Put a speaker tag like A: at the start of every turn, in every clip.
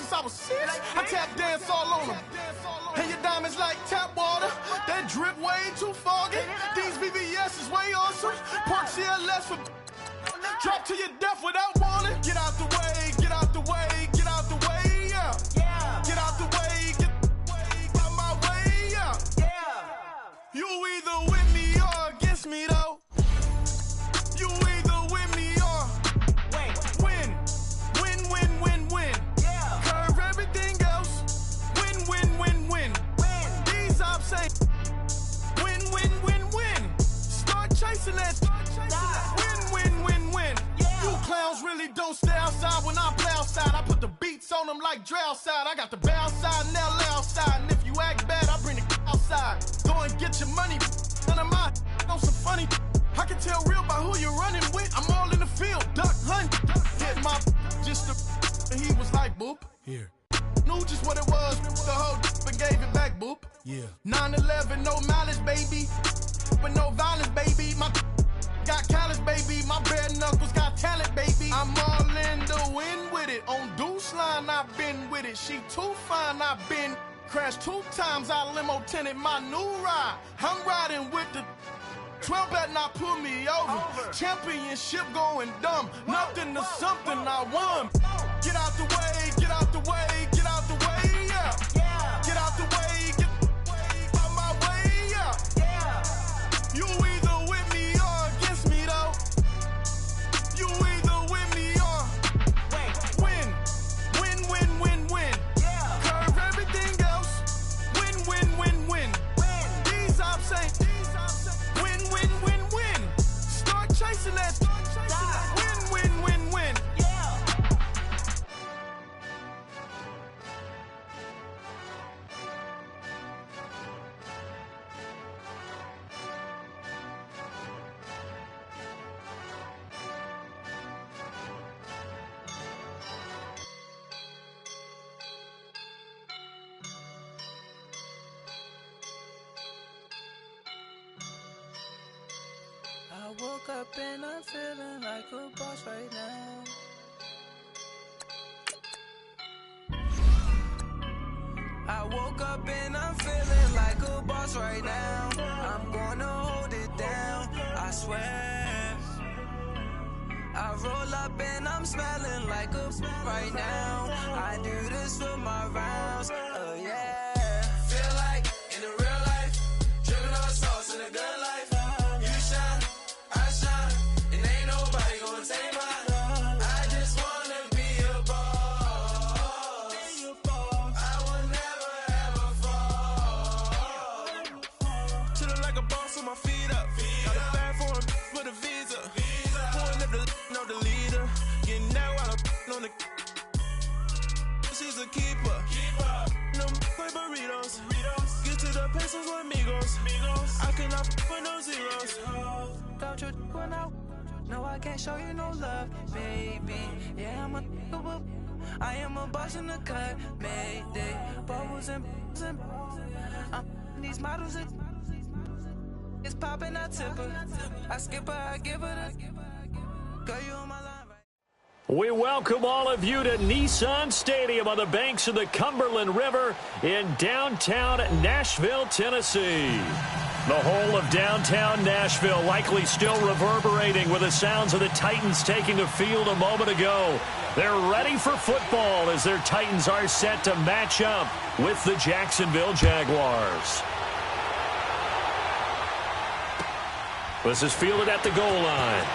A: since I was 6. I tap dance all on them. And your diamonds like tap water. That drip way too foggy. These VVS is way awesome. Park CLS for drop to your death without warning. Get out the way, get out the way, get out the way, yeah. Get out the way, get out my way, yeah. You either with me or against me though. You either with me or win. Win. Curve everything else. Win. These ops ain't win. Start chasing that. Win. You clowns really don't stay outside when I play outside. I put the beats on them like Dre outside. I got the bow side and LA outside. And if you act bad, I bring the outside. Go and get your money. None of my on some funny. I can tell real by who you're running with. I'm all in the field. Duck hunt. Hit my just the. And he was like, boop. Here. Knew just what it was. The whole and gave it back, boop. Yeah. 9/11, no mileage, baby. But no violence, baby. My got callous, baby. My bare knuckles got talent, baby. I'm all in the wind with it. On Deuce line, I've been with it. She too fine, I've been crashed 2 times. I limo tinted my new ride. I'm riding with the 12 better not pull me over. Championship going dumb. Nothing to something I won. Get out the way, get out the way, get out the way, yeah. Get out the way, get out my way, yeah. You either with me or against me though. You either with me or win. Curve everything else. Win. These ops ain't win. Start chasing that. Win.
B: I woke up and I'm feeling like a boss right now. I woke up and I'm feeling like a boss right now. I'm gonna hold it down, I swear. I roll up and I'm smelling like a right now. I do this for my rounds, oh yeah. Feel like in the real life, dripping on sauce in a good life. You shine, I shine, and ain't nobody gonna take mine. I just wanna be a boss. I will never ever fall. Chillin' like a boss with my feet up. Got a bag for the visa. Pulling up the leader. Getting out while I'm on the. She's a keeper. No play burritos. Get to the pesos with amigos. I cannot put no zeros. Don't you run out? No, I can't show you no love, baby. Yeah, I am a boss in the cut, mayday. Bubbles and these models it's popping, I tip her. I skip her, I give her the. Girl, you on my line, right?
C: We welcome all of you to Nissan Stadium on the banks of the Cumberland River in downtown Nashville, Tennessee. The whole of downtown Nashville likely still reverberating with the sounds of the Titans taking the field a moment ago. They're ready for football as their Titans are set to match up with the Jacksonville Jaguars. This is fielded at the goal line.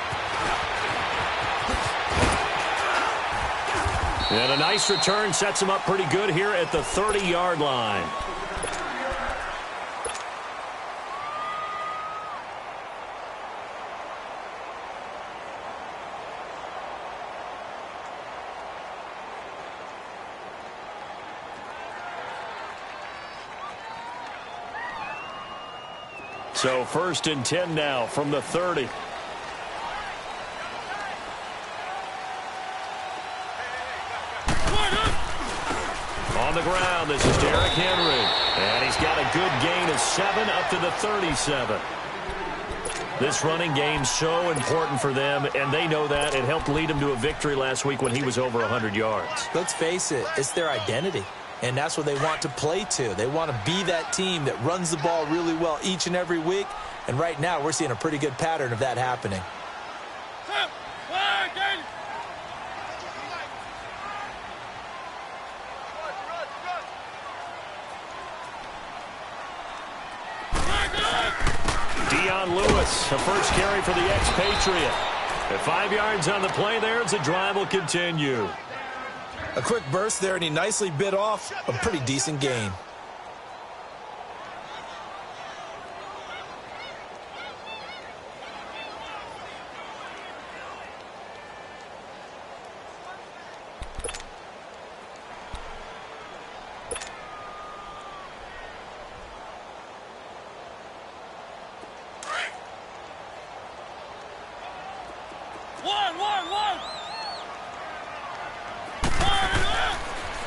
C: And a nice return sets him up pretty good here at the 30-yard line. So 1st and 10 now from the 30. On the ground, this is Derrick Henry. And he's got a good gain of 7 up to the 37. This running game's so important for them, and they know that. It helped lead them to a victory last week when he was over 100 yards.
D: Let's face it, it's their identity, and that's what they want to play to. They want to be that team that runs the ball really well each and every week, and right now we're seeing a pretty good pattern of that happening.
C: Lewis, a first carry for the expatriate. At 5 yards on the play there, as the drive will continue.
D: A quick burst there, and he nicely bit off a pretty decent gain.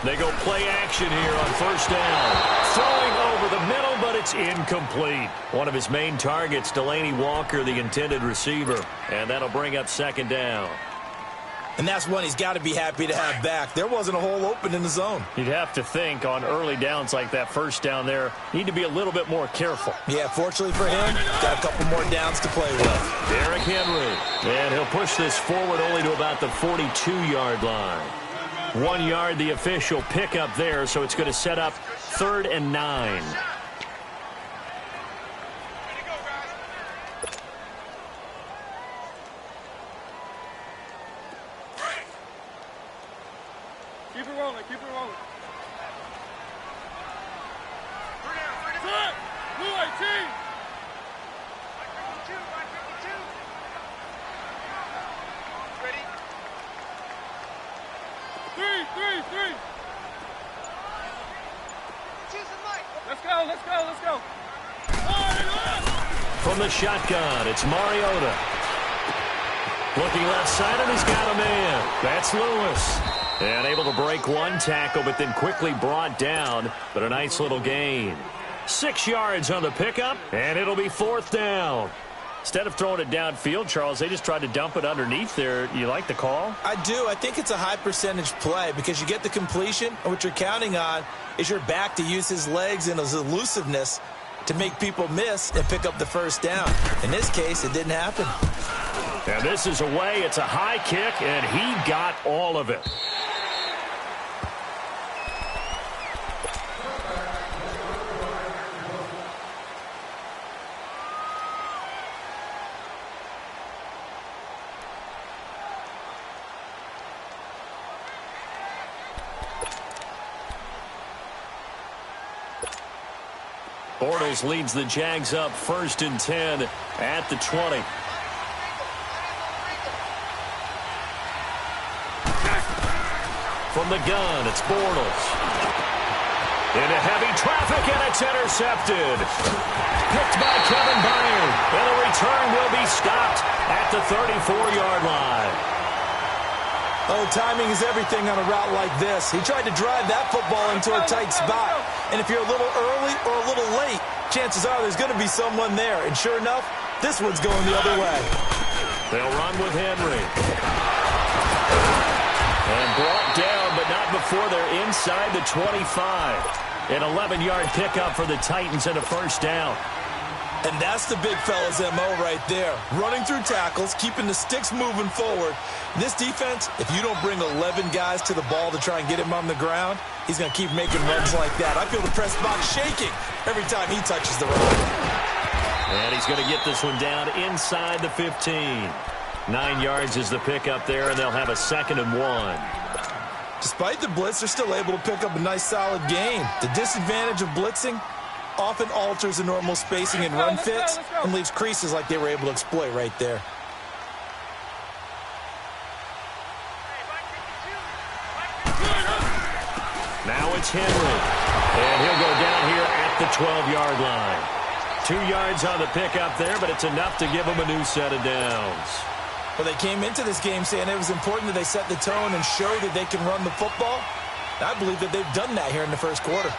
C: They go play action here on first down. Throwing over the middle, but it's incomplete. One of his main targets, Delaney Walker, the intended receiver. And that'll bring up second down.
D: And that's one he's got to be happy to have back. There wasn't a hole open in the zone.
C: You'd have to think on early downs like that first down there, need to be a little bit more careful.
D: Yeah, fortunately for him, got a couple more downs to play with.
C: Derrick Henry. And he'll push this forward only to about the 42-yard line. 1 yard, the official pickup there, so it's going to set up 3rd and 9.
E: Keep it rolling, keep it rolling. Blue 18. Ready? 3. Let's go.
C: From the shotgun, it's Mariota. Looking left side, and he's got a man. That's Lewis. And able to break one tackle, but then quickly brought down. But a nice little gain. 6 yards on the pickup, and it'll be 4th down. Instead of throwing it downfield, Charles, they just tried to dump it underneath there. You like the call?
D: I do. I think it's a high percentage play because you get the completion, and what you're counting on is your back to use his legs and his elusiveness to make people miss and pick up the first down. In this case, it didn't happen.
C: And this is away. It's a high kick, and he got all of it. Bortles leads the Jags up 1st and 10 at the 20. From the gun, it's Bortles. Into heavy traffic, and it's intercepted. Picked by Kevin Byard. And the return will be stopped at the 34-yard line.
D: Oh, timing is everything on a route like this. He tried to drive that football into a tight spot. And if you're a little early or a little late, chances are there's going to be someone there. And sure enough, this one's going the other way.
C: They'll run with Henry. And brought down, but not before they're inside the 25. An 11-yard pickup for the Titans and a first down.
D: And that's the big fella's MO right there. Running through tackles, keeping the sticks moving forward. This defense, if you don't bring 11 guys to the ball to try and get him on the ground, he's going to keep making runs like that. I feel the press box shaking every time he touches the rock.
C: And he's going to get this one down inside the 15. 9 yards is the pickup there, and they'll have a 2nd and 1.
D: Despite the blitz, they're still able to pick up a nice solid gain. The disadvantage of blitzing often alters the normal spacing and run fits and leaves creases like they were able to exploit right there.
C: Now it's Henry. And he'll go down here at the 12-yard line. 2 yards on the pickup there, but it's enough to give them a new set of downs.
D: Well, they came into this game saying it was important that they set the tone and show that they can run the football. I believe that they've done that here in the first quarter.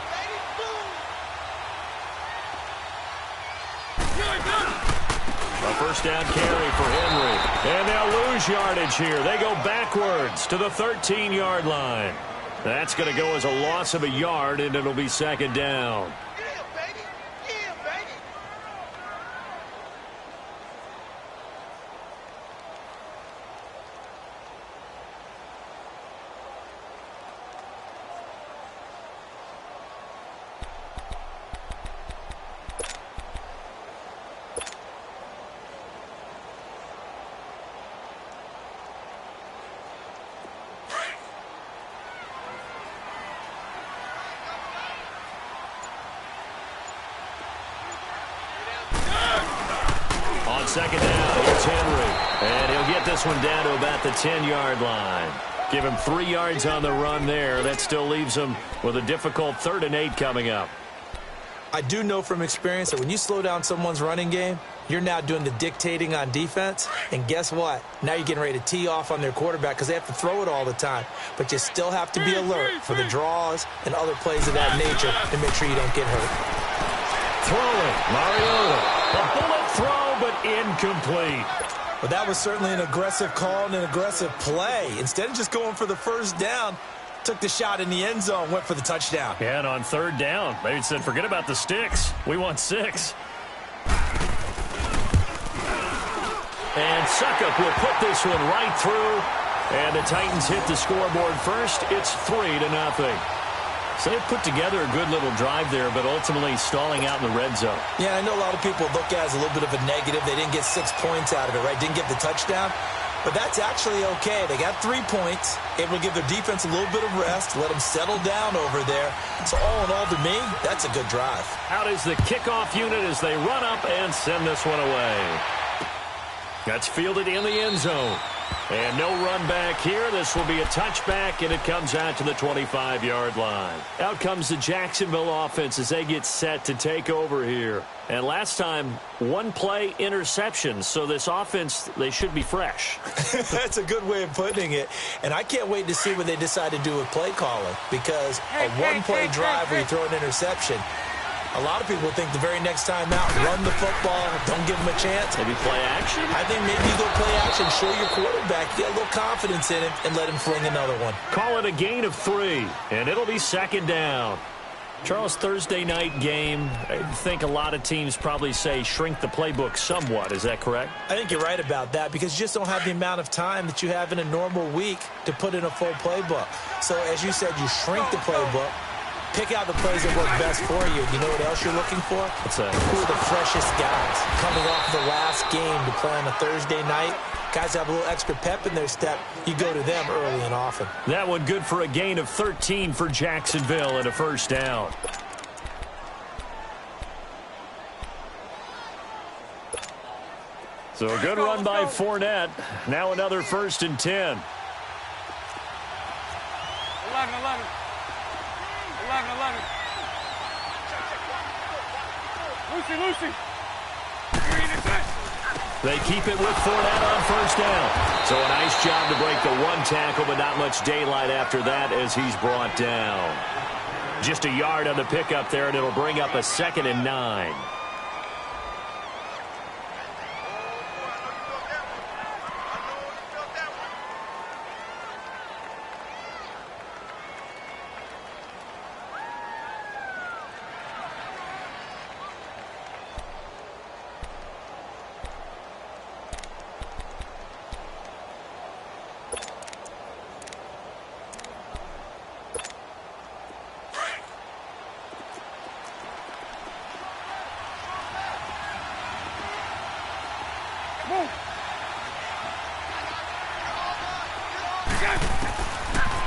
C: A first down carry for Henry. And they'll lose yardage here. They go backwards to the 13-yard line. That's going to go as a loss of a yard, and it'll be second down. Second down, here's Henry. And he'll get this one down to about the 10-yard line. Give him 3 yards on the run there. That still leaves him with a difficult 3rd and 8 coming up.
D: I do know from experience that when you slow down someone's running game, you're now doing the dictating on defense. And guess what? Now you're getting ready to tee off on their quarterback because they have to throw it all the time. But you still have to be alert for the draws and other plays of that nature to make sure you don't get hurt.
C: Throwing, Mariota. A bullet throw, but incomplete.
D: But that was certainly an aggressive call and an aggressive play. Instead of just going for the first down, took the shot in the end zone, went for the touchdown.
C: Yeah, and on 3rd down, they said, forget about the sticks. We want 6. And Suckup will put this one right through. And the Titans hit the scoreboard first. It's 3-0. So they put together a good little drive there, but ultimately stalling out in the red zone.
D: Yeah, I know a lot of people look at it as a little bit of a negative. They didn't get 6 points out of it, right? Didn't get the touchdown. But that's actually okay. They got 3 points, able to give their defense a little bit of rest, let them settle down over there. So all in all, to me, that's a good drive.
C: Out is the kickoff unit as they run up and send this one away. That's fielded in the end zone. And no run back here. This will be a touchback, and it comes out to the 25-yard line. Out comes the Jacksonville offense as they get set to take over here. And last time, 1 play interception. So this offense, they should be fresh.
D: That's a good way of putting it. And I can't wait to see what they decide to do with play calling. Because a 1-play drive where you throw an interception, a lot of people think the very next time out, run the football, don't give them a chance.
C: Maybe play action?
D: I think maybe you go play action, show your quarterback, get a little confidence in him, and let him fling another one.
C: Call it a gain of 3, and it'll be second down. Charles, Thursday night game, I think a lot of teams probably say shrink the playbook somewhat. Is that correct?
D: I think you're right about that because you just don't have the amount of time that you have in a normal week to put in a full playbook. So as you said, you shrink the playbook. Pick out the plays that work best for you. You know what else you're looking for?
C: What's that?
D: Who are the freshest guys coming off the last game to play on a Thursday night? Guys have a little extra pep in their step. You go to them early and often.
C: That one good for a gain of 13 for Jacksonville and a first down. So a good run by Fournette. Now another 1st and 10.
E: 11. Lucy.
C: They keep it with Fournette on first down. So a nice job to break the 1 tackle, but not much daylight after that as he's brought down. Just a yard on the pickup there, and it'll bring up a 2nd and 9.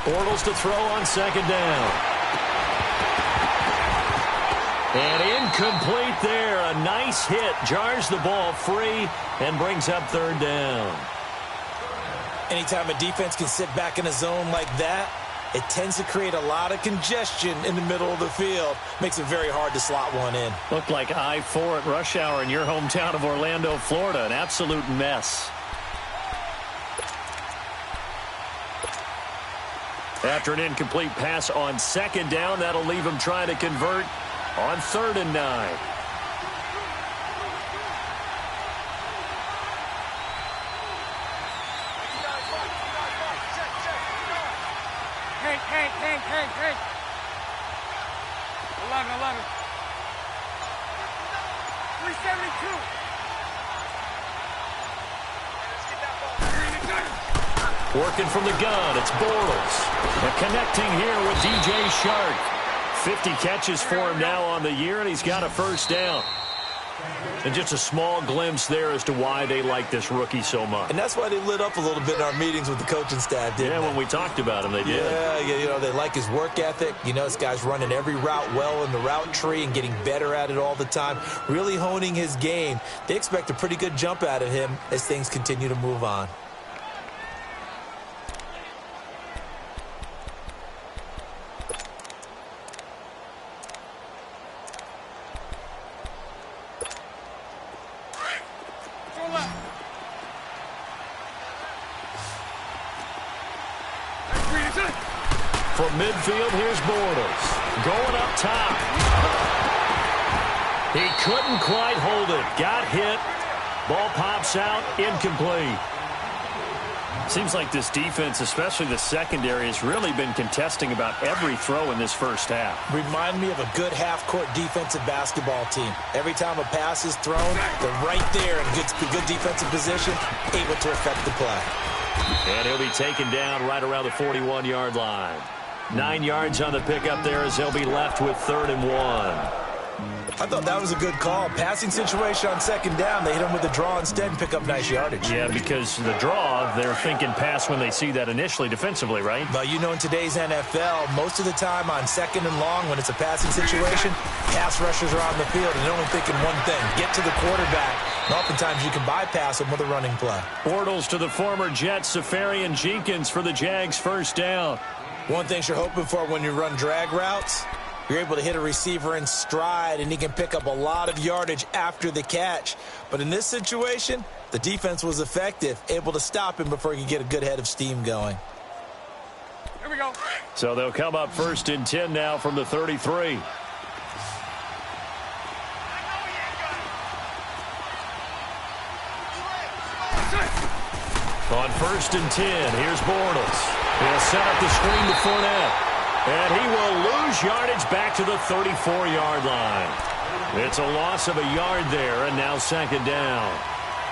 C: Bortles to throw on 2nd down. And incomplete there. A nice hit. Jars the ball free and brings up 3rd down.
D: Anytime a defense can sit back in a zone like that, it tends to create a lot of congestion in the middle of the field. Makes it very hard to slot one in.
C: Looked like I-4 at rush hour in your hometown of Orlando, Florida. An absolute mess. After an incomplete pass on 2nd down, that'll leave him trying to convert on 3rd and 9. Working from the gun, it's Bortles. And connecting here with DJ Shark. 50 catches for him now on the year, and he's got a first down. And just a small glimpse there as to why they like this rookie so much.
D: And that's why they lit up a little bit in our meetings with the coaching staff, didn't they?
C: When we talked about him, they did.
D: Yeah, they like his work ethic. This guy's running every route well in the route tree and getting better at it all the time, really honing his game. They expect a pretty good jump out of him as things continue to move on.
C: From midfield, here's Bortles. Going up top. He couldn't quite hold it. Got hit. Ball pops out. Incomplete. Seems like this defense, especially the secondary, has really been contesting about every throw in this first half.
D: Remind me of a good half-court defensive basketball team. Every time a pass is thrown, they're right there in good defensive position, able to affect the play.
C: And he'll be taken down right around the 41-yard line. 9 yards on the pickup there as he'll be left with 3rd and 1.
D: I thought that was a good call. Passing situation on 2nd down. They hit him with a draw instead and pick up nice yardage.
C: Yeah, because the draw, they're thinking pass when they see that initially defensively, right?
D: But in today's NFL, most of the time on 2nd and long, when it's a passing situation, pass rushers are on the field and they're only thinking one thing, get to the quarterback. And oftentimes you can bypass them with a running play.
C: Bortles to the former Jets, Safarian Jenkins for the Jags' first down.
D: One thing you're hoping for when you run drag routes, you're able to hit a receiver in stride, and he can pick up a lot of yardage after the catch. But in this situation, the defense was effective, able to stop him before he could get a good head of steam going.
E: Here we go.
C: So they'll come up 1st and 10 now from the 33. On 1st and 10, here's Bortles. He'll set up the screen to Fournette. And he will lose yardage back to the 34-yard line. It's a loss of a yard there, and now 2nd down.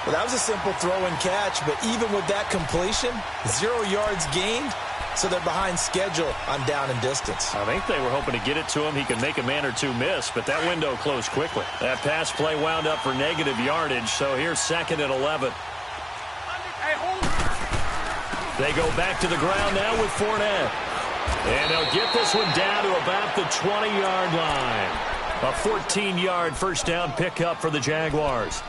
D: Well, that was a simple throw and catch, but even with that completion, 0 yards gained, so they're behind schedule on down and distance.
C: I think they were hoping to get it to him. He could make a man or two miss, but that window closed quickly. That pass play wound up for negative yardage, so here's 2nd and 11. They go back to the ground now with Fournette. And they'll get this one down to about the 20-yard line. A 14-yard first down pickup for the Jaguars.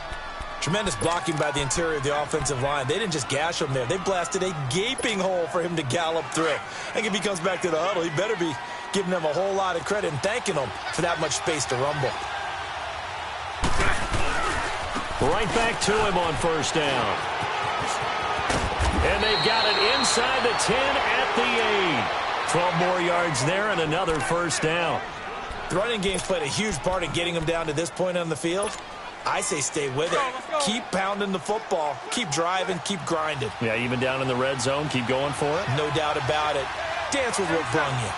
D: Tremendous blocking by the interior of the offensive line. They didn't just gash him there. They blasted a gaping hole for him to gallop through. I think if he comes back to the huddle, he better be giving them a whole lot of credit and thanking them for that much space to rumble.
C: Right back to him on first down. And they've got it inside the 10 at the 8. 12 more yards there and another first down.
D: The running game's played a huge part in getting them down to this point on the field. I say stay with it. Keep pounding the football. Keep driving. Keep grinding.
C: Yeah, even down in the red zone, keep going for it.
D: No doubt about it. Dance with what brung you.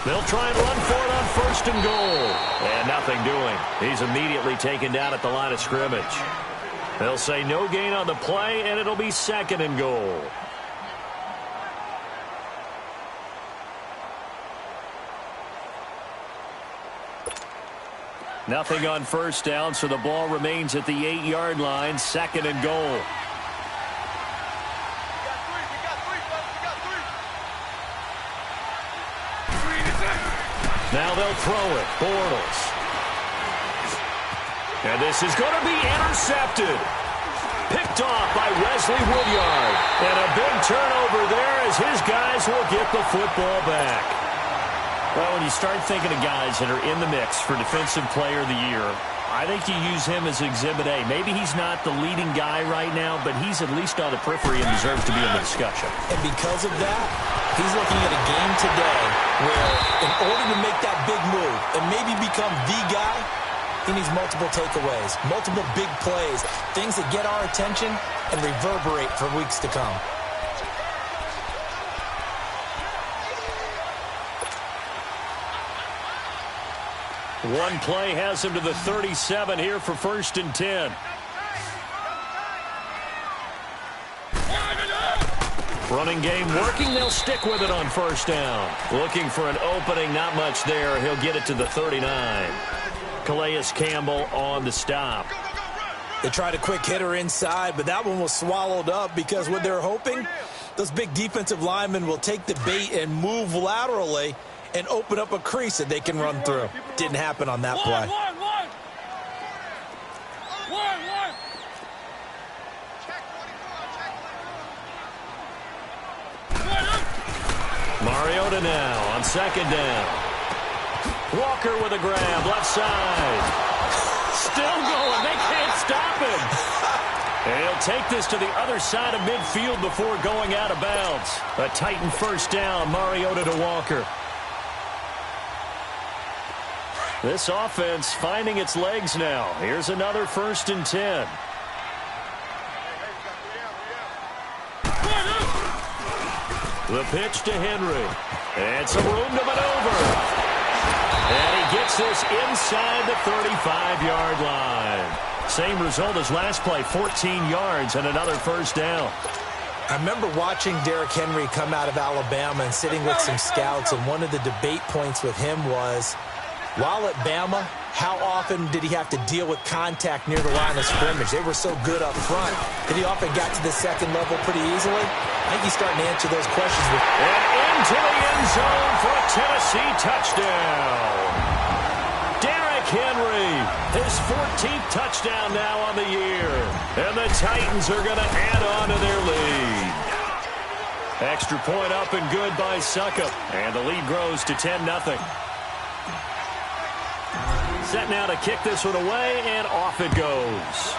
C: They'll try and run for it on 1st and goal. And nothing doing. He's immediately taken down at the line of scrimmage. They'll say no gain on the play, and it'll be 2nd and goal. Nothing on first down, so the ball remains at the 8-yard line. 2nd and goal. Now they'll throw it. Bortles. And this is going to be intercepted. Picked off by Wesley Woodyard. And a big turnover there as his guys will get the football back. Well, when you start thinking of guys that are in the mix for Defensive Player of the Year, I think you use him as Exhibit A. Maybe he's not the leading guy right now, but he's at least on the periphery and deserves to be in the discussion.
D: And because of that, he's looking at a game today where in order to make that big move and maybe become the guy, he needs multiple takeaways, multiple big plays, things that get our attention and reverberate for weeks to come.
C: One play has him to the 37 here for 1st and 10. Running game working. They'll stick with it on 1st down. Looking for an opening. Not much there. He'll get it to the 39. Calais Campbell on the stop.
D: They tried a quick hitter inside, but that one was swallowed up because what they're hoping, those big defensive linemen will take the bait and move laterally and open up a crease that they can run through. Didn't happen on that play.
C: Mariota now on 2nd down. Walker with a grab, left side. Still going. They can't stop him. And he'll take this to the other side of midfield before going out of bounds. A Titan 1st down, Mariota to Walker. This offense finding its legs now. Here's another 1st and 10. The pitch to Henry. And some room to maneuver. And he gets this inside the 35-yard line. Same result as last play, 14 yards and another 1st down.
D: I remember watching Derrick Henry come out of Alabama and sitting with some scouts, and one of the debate points with him was, while at Bama, how often did he have to deal with contact near the line of scrimmage? They were so good up front that he often got to the 2nd level pretty easily. I think he's starting to answer those questions.
C: And into the end zone for a Tennessee touchdown. Derrick Henry, his 14th touchdown now on the year. And the Titans are going to add on to their lead. Extra point up and good by Succop. And the lead grows to 10-0. Set now to kick this one away, and off it goes.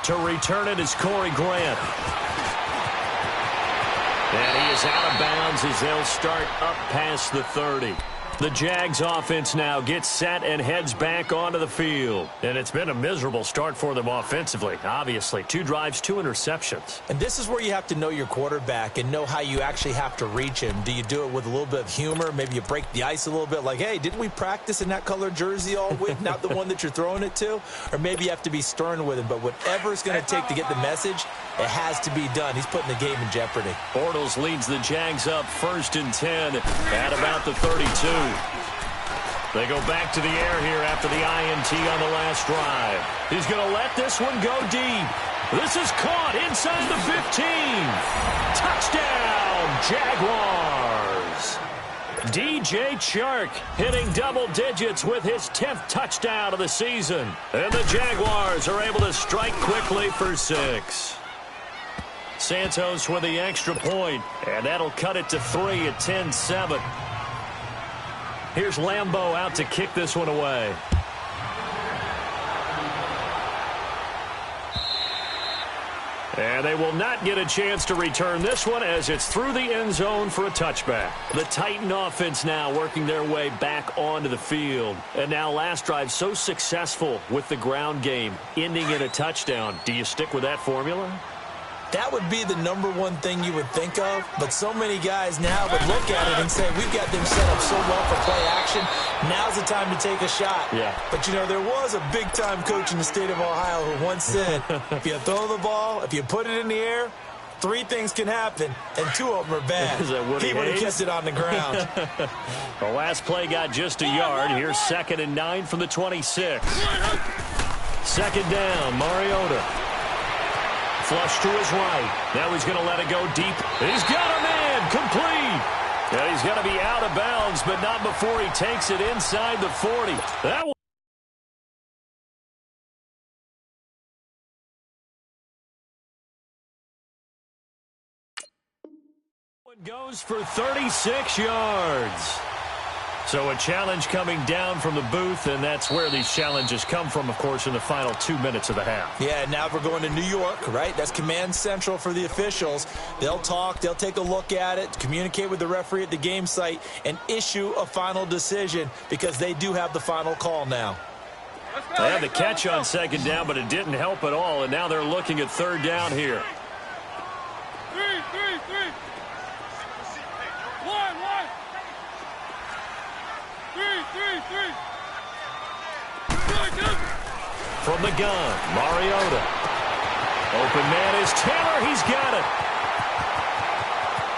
C: To return it is Corey Grant. And he is out of bounds as they'll start up past the 30. The Jags offense now gets set and heads back onto the field. And it's been a miserable start for them offensively, obviously. 2 drives, 2 interceptions.
D: And this is where you have to know your quarterback and know how you actually have to reach him. Do you do it with a little bit of humor? Maybe you break the ice a little bit like, hey, didn't we practice in that color jersey all week? Not the one that you're throwing it to? Or maybe you have to be stern with him. But whatever it's going to take to get the message, it has to be done. He's putting the game in jeopardy.
C: Bortles leads the Jags up 1st and 10 at about the 32. They go back to the air here after the INT on the last drive. He's going to let this one go deep. This is caught inside the 15. Touchdown, Jaguars. DJ Chark hitting double digits with his 10th touchdown of the season. And the Jaguars are able to strike quickly for 6. Santos with the extra point, and that'll cut it to 3 at 10-7. Here's Lambeau out to kick this one away. And they will not get a chance to return this one as it's through the end zone for a touchback. The Titan offense now working their way back onto the field. And now last drive so successful with the ground game, ending in a touchdown. Do you stick with that formula?
D: That would be the #1 thing you would think of, but so many guys now would look at it and say, we've got them set up so well for play action, now's the time to take a shot.
C: Yeah.
D: But, you know, there was a big-time coach in the state of Ohio who once said, if you throw the ball, if you put it in the air, 3 things can happen, and 2 of them are bad. He would have kept it on the ground.
C: The last play got just a yard. Here's 2nd and 9 from the 26. 2nd down, Mariota. Flush to his right. Now he's going to let it go deep. He's got a man complete. And he's going to be out of bounds, but not before he takes it inside the 40. That one goes for 36 yards. So a challenge coming down from the booth, and that's where these challenges come from, of course, in the final 2 minutes of the half.
D: Yeah, now we're going to New York, right? That's command central for the officials. They'll talk, they'll take a look at it, communicate with the referee at the game site, and issue a final decision because they do have the final call now.
C: They had the catch on 2nd down, but it didn't help at all, and now they're looking at 3rd down here.
E: 3. 1.
C: from the gun. Mariota. Open man is Taylor. He's got it.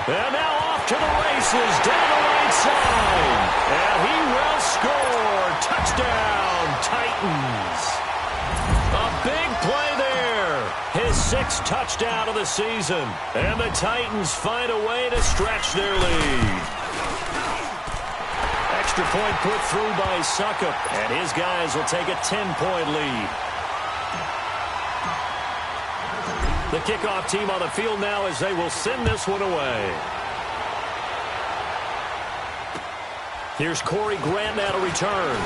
C: And now off to the races down the right side. And he will score. Touchdown, Titans. A big play there. His 6th touchdown of the season. And the Titans find a way to stretch their lead. Extra point put through by Suckup. And his guys will take a 10-point lead. The kickoff team on the field now as they will send this one away. Here's Corey Grant now to return.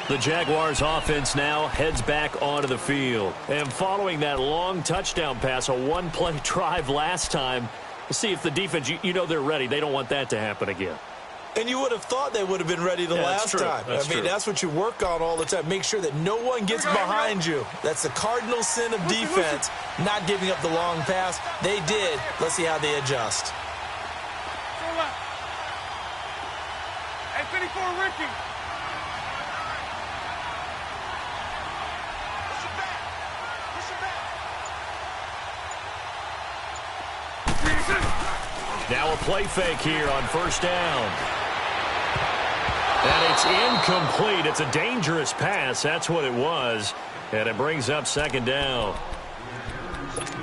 C: The Jaguars offense now heads back onto the field. And following that long touchdown pass, a one-play drive last time, we'll see if the defense, you know they're ready. They don't want that to happen again.
D: And you would have thought they would have been ready the last time. That's what you work on all the time. Make sure that no one gets behind you. That's the cardinal sin of defense, not giving up the long pass. They did. Let's see how they adjust.
E: Hey, 54, Ricky.
C: Now a play fake here on first down. And it's incomplete. It's a dangerous pass. That's what it was. And it brings up second down.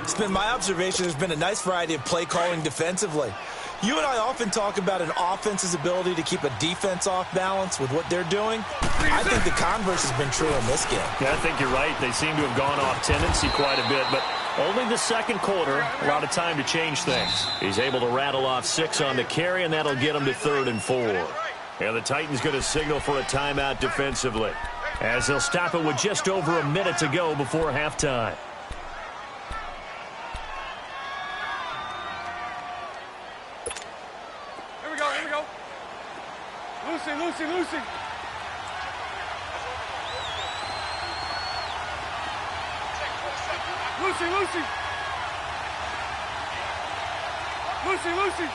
D: It's been my observation there's been a nice variety of play calling defensively. You and I often talk about an offense's ability to keep a defense off balance with what they're doing. I think the converse has been true in this game.
C: Yeah, I think you're right. They seem to have gone off tendency quite a bit, but only the second quarter, a lot of time to change things. He's able to rattle off 6 on the carry, and that'll get him to 3rd and 4. And the Titans going to signal for a timeout defensively, as they'll stop it with just over a minute to go before halftime.
E: Here we go, here we go. Lucy, Lucy, Lucy. Lucy, Lucy. Lucy, Lucy.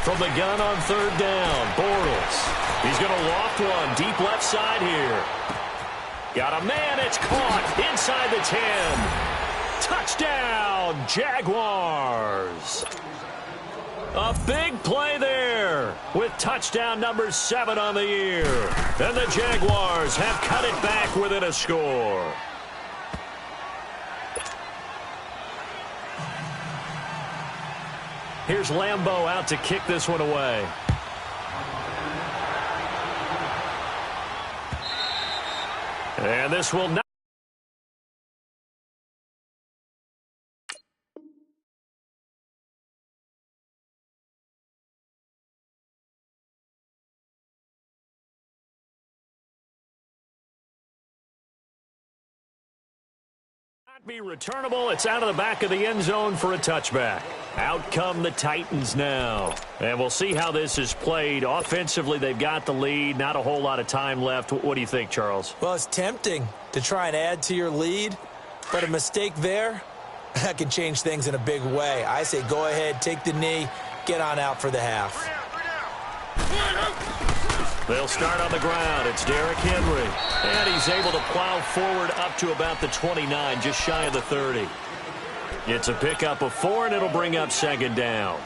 C: From the gun on 3rd down, Bortles. He's going to loft one deep left side here. Got a man, it's caught inside the 10. Touchdown, Jaguars. A big play there with touchdown number 7 on the year. And the Jaguars have cut it back within a score. Here's Lambeau out to kick this one away. And this will not. Be returnable. It's out of the back of the end zone for a touchback. Out come the Titans now. And we'll see how this is played. Offensively, they've got the lead. Not a whole lot of time left. What do you think, Charles?
D: Well, it's tempting to try and add to your lead, but a mistake there, that can change things in a big way. I say go ahead, take the knee, get on out for the half.
C: They'll start on the ground. It's Derrick Henry. And he's able to plow forward up to about the 29, just shy of the 30. It's a pickup of 4, and it'll bring up second down.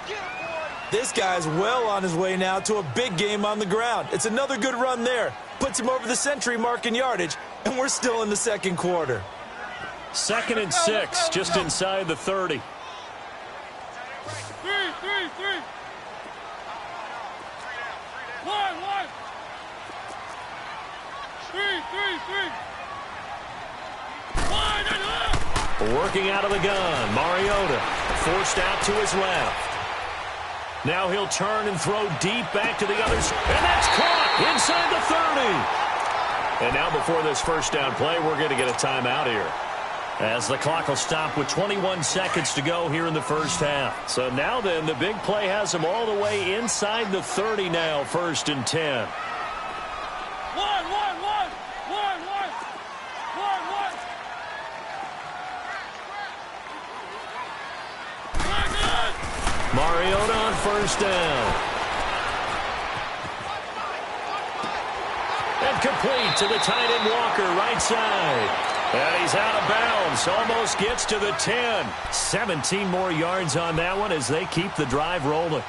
D: This guy's well on his way now to a big game on the ground. It's another good run there. Puts him over the century mark in yardage, and we're still in the second quarter.
C: 2nd and 6, just inside the 30.
E: 3. 1. 3.
C: Working out of the gun, Mariota forced out to his left. Now he'll turn and throw deep back to the others, and that's caught inside the 30. And now before this first down play, we're going to get a timeout here, as the clock will stop with 21 seconds to go here in the first half. So now then, the big play has them all the way inside the 30 now, 1st and 10.
E: 1.
C: Mariota on first down. Incomplete to the tight end Walker, right side. And he's out of bounds. Almost gets to the 10. 17 more yards on that one as they keep the drive rolling.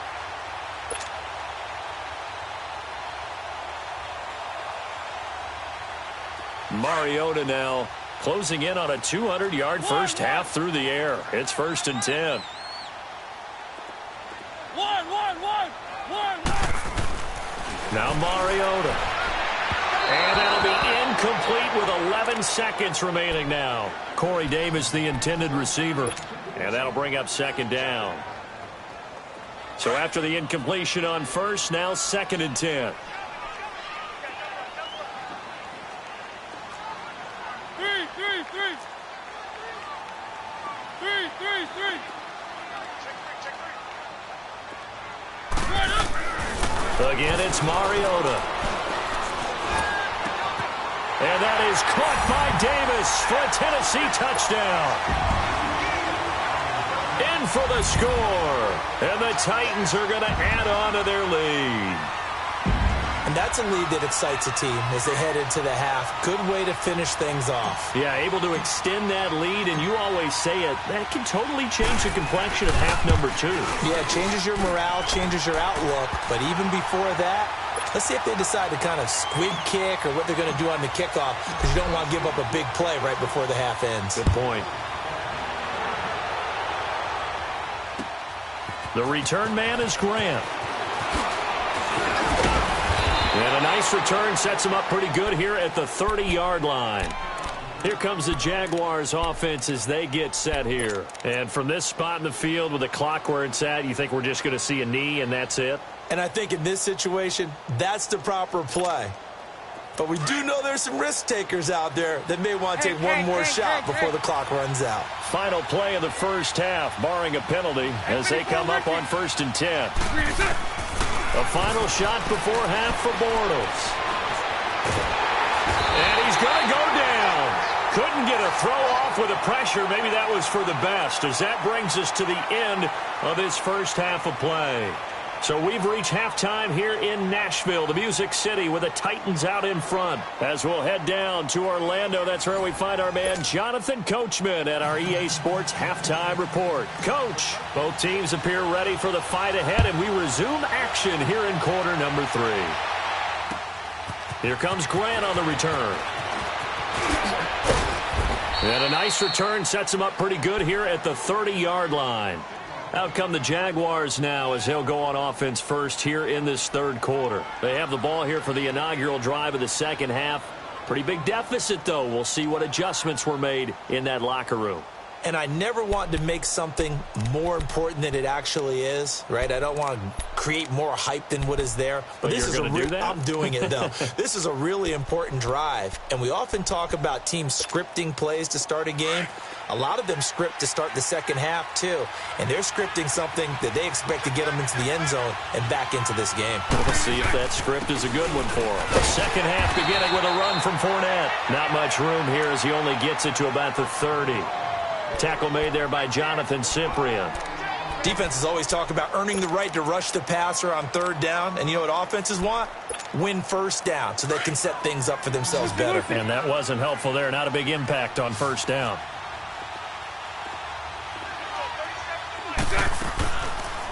C: Mariota now closing in on a 200-yard first half through the air. It's 1st and 10. Now Mariota. And that'll be incomplete with 11 seconds remaining now. Corey Davis, the intended receiver. And that'll bring up 2nd down. So after the incompletion on first, now 2nd and 10. Again, it's Mariota. And that is caught by Davis for a Tennessee touchdown. In for the score. And the Titans are going to add on to their lead.
D: And that's a lead that excites a team as they head into the half. Good way to finish things off.
C: Yeah, able to extend that lead, and you always say it, that can totally change the complexion of half number 2.
D: Yeah, it changes your morale, changes your outlook. But even before that, let's see if they decide to kind of squib kick or what they're going to do on the kickoff, because you don't want to give up a big play right before the half ends.
C: Good point. The return man is Grant. And a nice return sets him up pretty good here at the 30-yard line. Here comes the Jaguars offense as they get set here. And from this spot in the field with the clock where it's at, you think we're just going to see a knee and that's it?
D: And I think in this situation, that's the proper play. But we do know there's some risk takers out there that may want to take one more shot before the clock runs out.
C: Final play of the first half, barring a penalty, as they come up on 1st and 10. A final shot before half for Bortles. And he's going to go down. Couldn't get a throw off with the pressure. Maybe that was for the best, as that brings us to the end of this first half of play. So we've reached halftime here in Nashville, the Music City, with the Titans out in front. As we'll head down to Orlando, that's where we find our man Jonathan Coachman at our EA Sports Halftime Report. Coach, both teams appear ready for the fight ahead, and we resume action here in quarter number 3. Here comes Grant on the return. And a nice return sets him up pretty good here at the 30-yard line. Out come the Jaguars now as they'll go on offense first here in this third quarter. They have the ball here for the inaugural drive of the second half. Pretty big deficit, though. We'll see what adjustments were made in that locker room.
D: And I never want to make something more important than it actually is, right? I don't want to create more hype than what is there. But this is I'm doing it, though. This is a really important drive. And we often talk about teams scripting plays to start a game. A lot of them script to start the second half, too. And they're scripting something that they expect to get them into the end zone and back into this game.
C: We'll see if that script is a good one for them. The second half beginning with a run from Fournette. Not much room here as he only gets it to about the 30. Tackle made there by Jonathan Cyprien.
D: Defenses always talk about earning the right to rush the passer on third down. And you know what offenses want? Win first down so they can set things up for themselves better.
C: And that wasn't helpful there. Not a big impact on first down.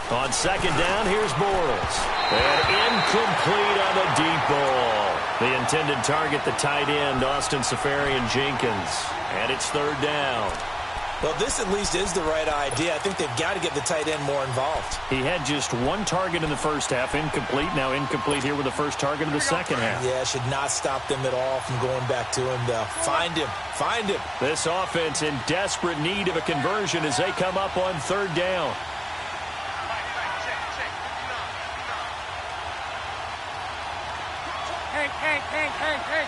C: On second down, here's Bortles. And incomplete on the deep ball. The intended target, the tight end, Austin Seferian-Jenkins. And it's third down.
D: Well, this at least is the right idea. I think they've got to get the tight end more involved.
C: He had just one target in the first half, incomplete. Now incomplete here with the first target of the second half.
D: Yeah, should not stop them at all from going back to him, though. Find him. Find him.
C: This offense in desperate need of a conversion as they come up on third down.
E: Hey.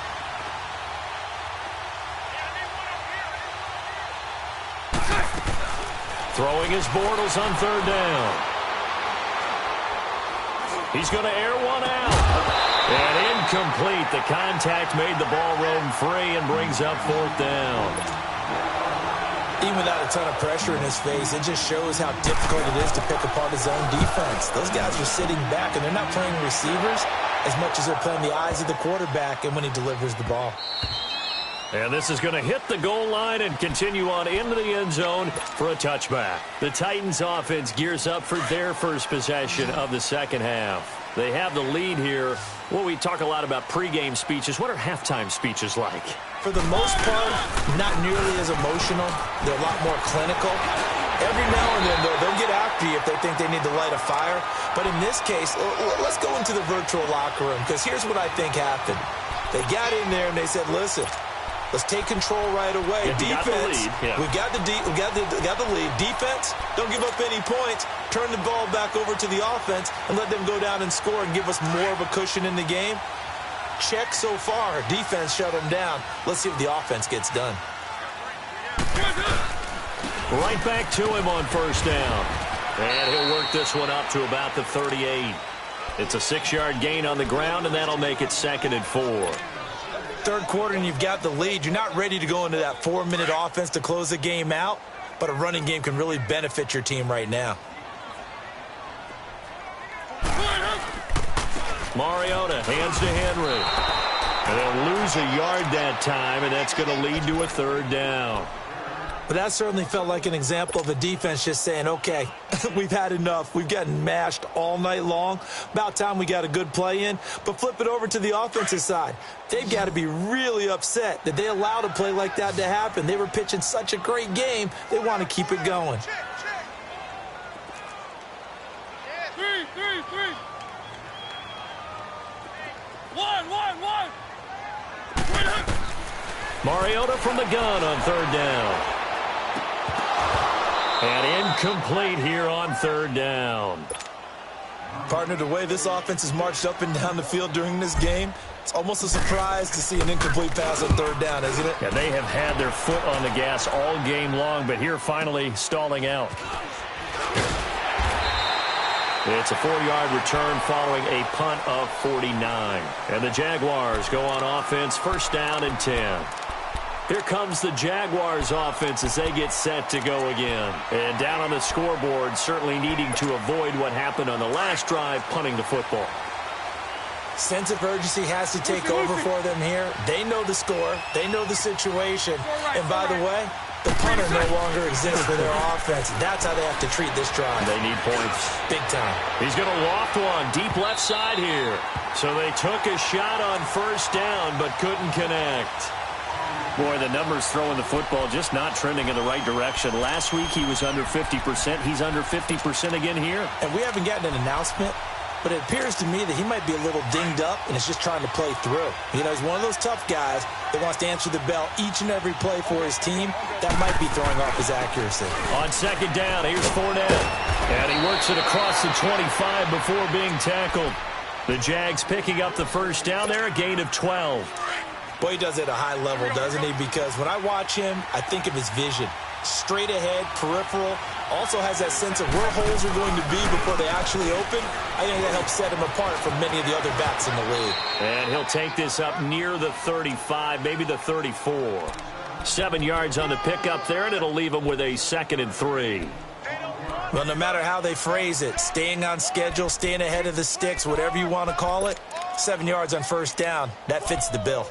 C: Throwing his Bortles on third down. He's going to air one out. And incomplete. The contact made the ball roam free and brings up fourth down.
D: Even without a ton of pressure in his face, it just shows how difficult it is to pick apart his own defense. Those guys are sitting back, and they're not playing receivers. as much as they're playing the eyes of the quarterback and when he delivers the ball.
C: And this is going to hit the goal line and continue on into the end zone for a touchback. The Titans offense gears up for their first possession of the second half. They have the lead here. Well, we talk a lot about pregame speeches. What are halftime speeches like?
D: For the most part, not nearly as emotional. They're a lot more clinical. Every now and then, they'll get after you if they think they need to light a fire. But in this case, let's go into the virtual locker room, because here's what I think happened. They got in there and they said, listen, let's take control right away. Defense, we got the lead. Defense, don't give up any points. Turn the ball back over to the offense and let them go down and score and give us more of a cushion in the game. Check so far. Defense shut them down. Let's see if the offense gets done.
C: Right back to him on first down. And he'll work this one up to about the 38. It's a 6-yard gain on the ground, and that'll make it 2nd and 4.
D: Third quarter and you've got the lead. You're not ready to go into that 4-minute offense to close the game out, but a running game can really benefit your team right now.
C: Mariota hands to Henry. And they'll lose a yard that time, and that's going to lead to a 3rd down.
D: But that certainly felt like an example of a defense just saying, okay, we've had enough. We've gotten mashed all night long. About time we got a good play in. But flip it over to the offensive side. They've got to be really upset that they allowed a play like that to happen. They were pitching such a great game, they want to keep it going.
C: Mariota from the gun on 3rd down. And incomplete here on 3rd down.
D: Partner, the way this offense has marched up and down the field during this game, it's almost a surprise to see an incomplete pass on 3rd down, isn't it?
C: Yeah, they have had their foot on the gas all game long, but here finally stalling out. It's a 4-yard return following a punt of 49. And the Jaguars go on offense, 1st down and 10. Here comes the Jaguars offense as they get set to go again. And down on the scoreboard, certainly needing to avoid what happened on the last drive, punting the football.
D: Sense of urgency has to take over for them here. They know the score. They know the situation. And by the way, the punter no longer exists for their offense. That's how they have to treat this drive.
C: They need points.
D: Big time.
C: He's going to loft one deep left side here. So they took a shot on 1st down but couldn't connect. Boy, the numbers throwing the football just not trending in the right direction. Last week he was under 50%. He's under 50% again here.
D: And we haven't gotten an announcement, but it appears to me that he might be a little dinged up and is just trying to play through. You know, he's one of those tough guys that wants to answer the bell each and every play for his team. That might be throwing off his accuracy.
C: On 2nd down, here's Fournette. And he works it across the 25 before being tackled. The Jags picking up the 1st down there, a gain of 12.
D: Boy, he does it at a high level, doesn't he? Because when I watch him, I think of his vision. Straight ahead, peripheral. Also has that sense of where holes are going to be before they actually open. I think that helps set him apart from many of the other backs in the league.
C: And he'll take this up near the 35, maybe the 34. 7 yards on the pickup there, and it'll leave him with a 2nd and 3.
D: Well, no matter how they phrase it, staying on schedule, staying ahead of the sticks, whatever you want to call it, 7 yards on 1st down, that fits the bill.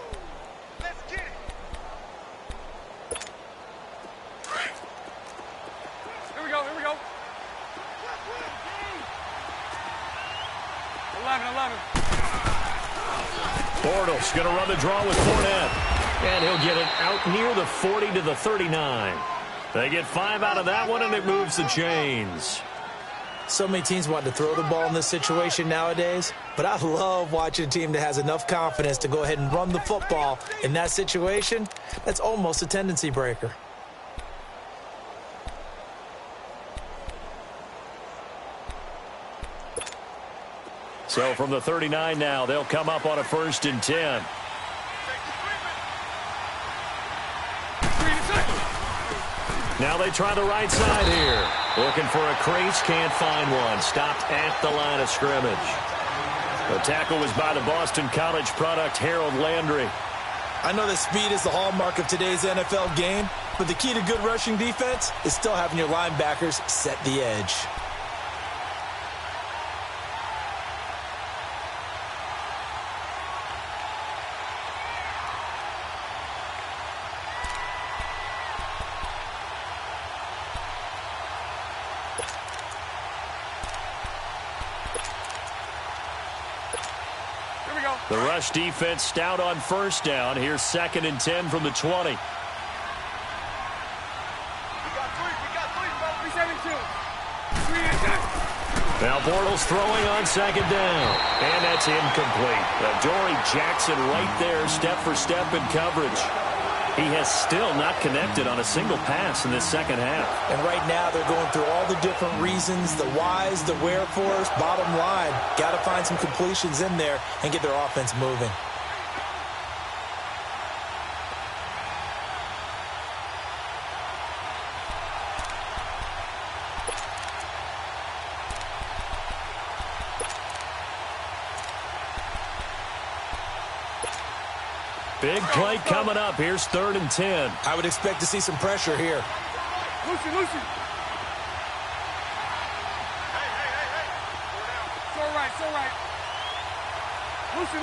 C: Bortles going to run the draw with Fournette. And he'll get it out near the 40 to the 39. They get 5 out of that one, and it moves the chains.
D: So many teams want to throw the ball in this situation nowadays, but I love watching a team that has enough confidence to go ahead and run the football. In that situation, that's almost a tendency breaker.
C: So from the 39 now, they'll come up on a 1st and 10. Now they try the right side here. Looking for a crease, can't find one. Stopped at the line of scrimmage. The tackle was by the Boston College product, Harold Landry.
D: I know that speed is the hallmark of today's NFL game, but the key to good rushing defense is still having your linebackers set the edge.
C: The rush defense stout on first down. Here's 2nd and 10 from the 20.
E: We got three, bro. 372. 3 and 10.
C: Now Bortles throwing on 2nd down. And that's incomplete. Dory Jackson right there, step for step in coverage. He has still not connected on a single pass in this second half.
D: And right now they're going through all the different reasons, the whys, the wherefores. Bottom line, got to find some completions in there and get their offense moving.
C: Big play coming up. Here's 3rd and 10.
D: I would expect to see some pressure here.
E: Lucy. Hey. So right. Lucy.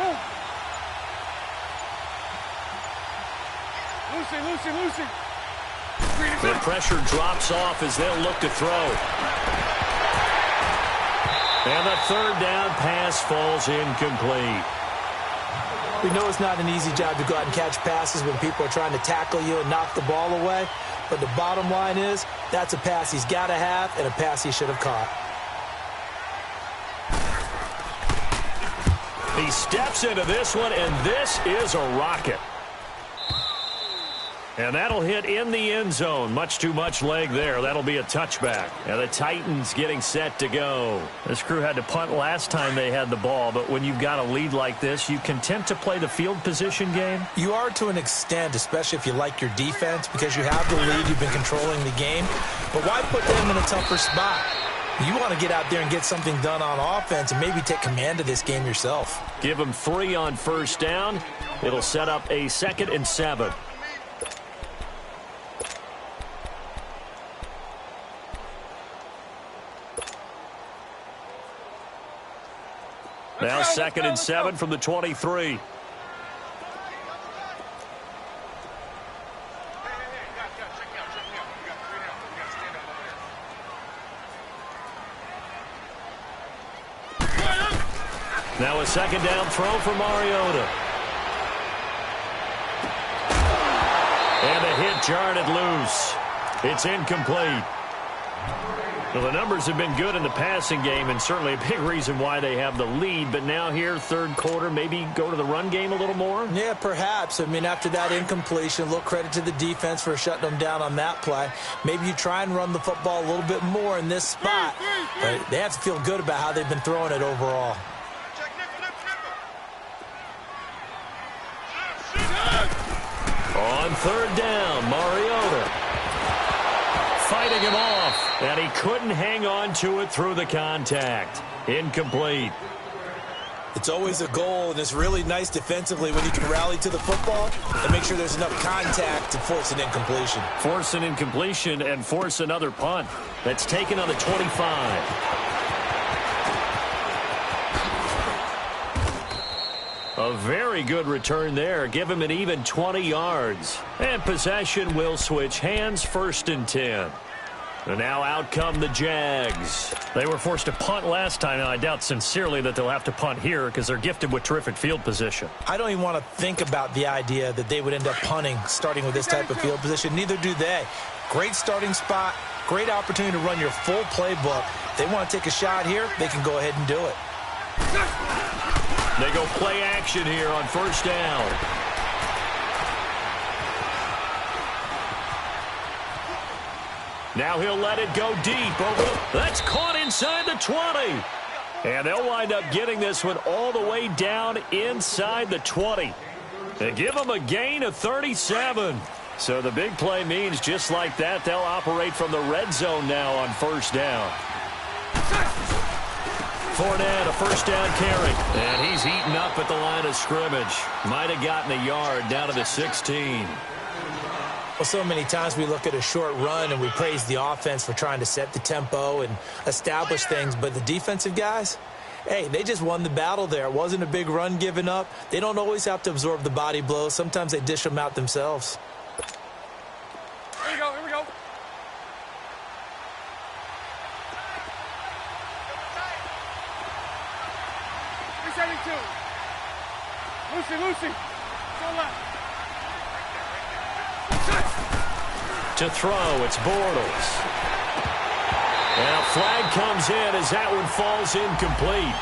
E: Move. Lucy.
C: The pressure drops off as they'll look to throw. And the 3rd down pass falls incomplete.
D: We know it's not an easy job to go out and catch passes when people are trying to tackle you and knock the ball away. But the bottom line is, that's a pass he's got to have and a pass he should have caught.
C: He steps into this one, and this is a rocket. And that'll hit in the end zone. Much too much leg there. That'll be a touchback. And the Titans getting set to go. This crew had to punt last time they had the ball, but when you've got a lead like this, you content to play the field position game?
D: You are to an extent, especially if you like your defense, because you have the lead, you've been controlling the game. But why put them in a tougher spot? You want to get out there and get something done on offense and maybe take command of this game yourself.
C: Give them 3 on first down. It'll set up a 2nd and 7. Now 2nd and 7 from the 23. Now a 2nd down throw for Mariota. And a hit jarred it loose. It's incomplete. Well, the numbers have been good in the passing game, and certainly a big reason why they have the lead. But now here, 3rd quarter, maybe go to the run game a little more?
D: Yeah, perhaps. I mean, after that incompletion, a little credit to the defense for shutting them down on that play. Maybe you try and run the football a little bit more in this spot. But they have to feel good about how they've been throwing it overall.
C: On 3rd down, Mariota fighting him off, and he couldn't hang on to it through the contact. Incomplete.
D: It's always a goal, and it's really nice defensively when you can rally to the football and make sure there's enough contact to force an incompletion.
C: Force an incompletion and force another punt. That's taken on the 25. A very good return there. Give him an even 20 yards. And possession will switch hands, 1st and 10. And now out come the Jags. They were forced to punt last time, and I doubt sincerely that they'll have to punt here because they're gifted with terrific field position.
D: I don't even want to think about the idea that they would end up punting starting with this type of field position. Neither do they. Great starting spot, great opportunity to run your full playbook. If they want to take a shot here, they can go ahead and do it.
C: They go play action here on 1st down. Now he'll let it go deep. That's caught inside the 20. And they'll wind up getting this one all the way down inside the 20. They give them a gain of 37. So the big play means just like that, they'll operate from the red zone now on 1st down. Fournette, a 1st down carry. And he's eaten up at the line of scrimmage. Might have gotten a yard down to the 16.
D: Well, so many times we look at a short run and we praise the offense for trying to set the tempo and establish things. But the defensive guys, hey, they just won the battle there. It wasn't a big run given up. They don't always have to absorb the body blows. Sometimes they dish them out themselves.
E: Here we go. Lucy. Go left.
C: To throw, it's Bortles. And a flag comes in as that one falls incomplete.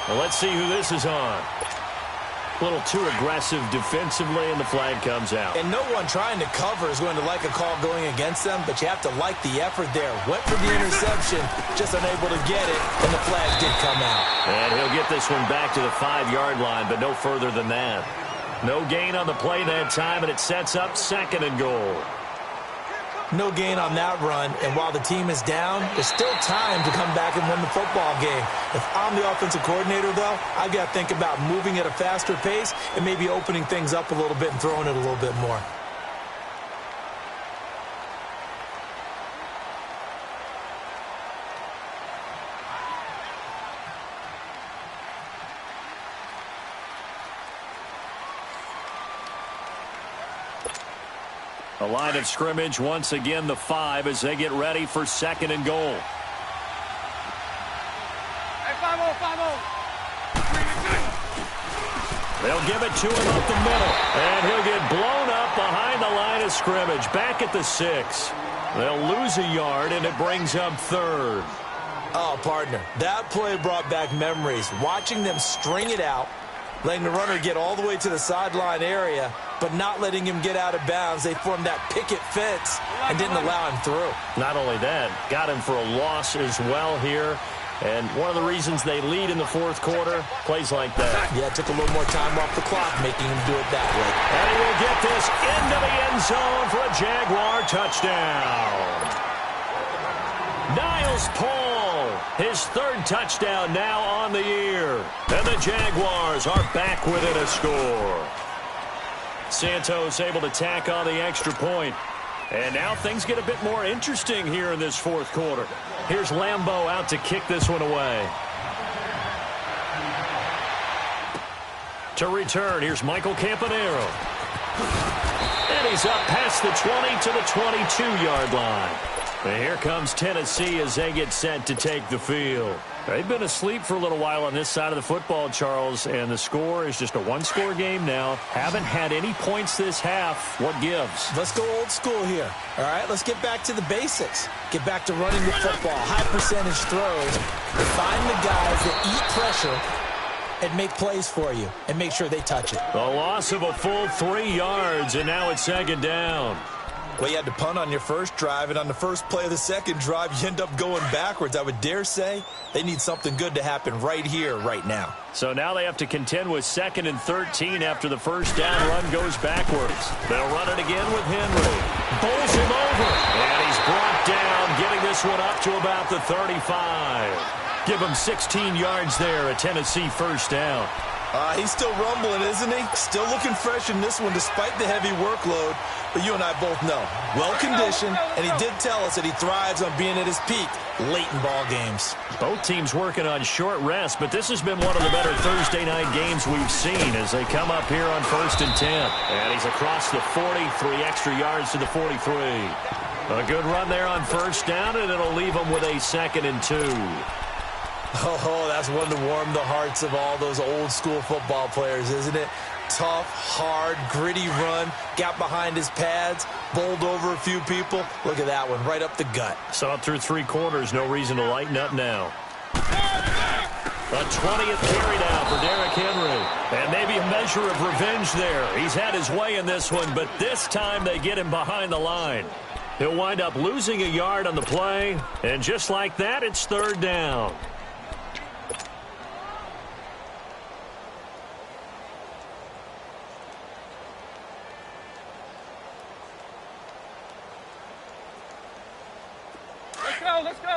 C: Well, let's see who this is on. A little too aggressive defensively, and the flag comes out.
D: And no one trying to cover is going to like a call going against them, but you have to like the effort there. Went for the interception, just unable to get it, and the flag did come out.
C: And he'll get this one back to the 5-yard line, but no further than that. No gain on the play that time, and it sets up 2nd and goal.
D: No gain on that run, and while the team is down, there's still time to come back and win the football game. If I'm the offensive coordinator, though, I've got to think about moving at a faster pace and maybe opening things up a little bit and throwing it a little bit more.
C: A line of scrimmage, once again the 5 as they get ready for 2nd and goal.
E: Hey, 5-0.
C: They'll give it to him up the middle, and he'll get blown up behind the line of scrimmage, back at the 6. They'll lose a yard, and it brings up 3rd.
D: Oh, partner, that play brought back memories. Watching them string it out, letting the runner get all the way to the sideline area, but not letting him get out of bounds. They formed that picket fence and didn't allow him through.
C: Not only that, got him for a loss as well here. And one of the reasons they lead in the 4th quarter, plays like that.
D: Yeah, it took a little more time off the clock, making him do it that way.
C: And he will get this into the end zone for a Jaguar touchdown. Niles Paul, his 3rd touchdown now on the year. And the Jaguars are back within a score. Santos able to tack on the extra point. And now things get a bit more interesting here in this 4th quarter. Here's Lambeau out to kick this one away. To return, here's Michael Campanaro. And he's up past the 20 to the 22-yard line. And here comes Tennessee as they get set to take the field. They've been asleep for a little while on this side of the football, Charles, and the score is just a 1-score game now. Haven't had any points this half. What gives?
D: Let's go old school here. All right, let's get back to the basics. Get back to running the football, high percentage throws. Find the guys that eat pressure and make plays for you and make sure they touch it.
C: The loss of a full 3 yards, and now it's 2nd down.
D: Well, you had to punt on your first drive, and on the first play of the second drive, you end up going backwards. I would dare say they need something good to happen right here, right now.
C: So now they have to contend with 2nd and 13 after the first down run goes backwards. They'll run it again with Henry. Bowls him over, and he's brought down, getting this one up to about the 35. Give him 16 yards there, a Tennessee first down.
D: He's still rumbling, isn't he? Still looking fresh in this one despite the heavy workload. But you and I both know, well-conditioned, and he did tell us that he thrives on being at his peak late in ball games.
C: Both teams working on short rest, but this has been one of the better Thursday night games we've seen as they come up here on 1st and 10. And he's across the 40, 3 extra yards to the 43. A good run there on first down, and it'll leave him with a 2nd and 2.
D: Oh, that's one to warm the hearts of all those old-school football players, isn't it? Tough, hard, gritty run, got behind his pads, bowled over a few people. Look at that one, right up the gut.
C: Saw it through 3 quarters, no reason to lighten up now. A 20th carry now for Derrick Henry. And maybe a measure of revenge there. He's had his way in this one, but this time they get him behind the line. He'll wind up losing a yard on the play, and just like that, it's 3rd down.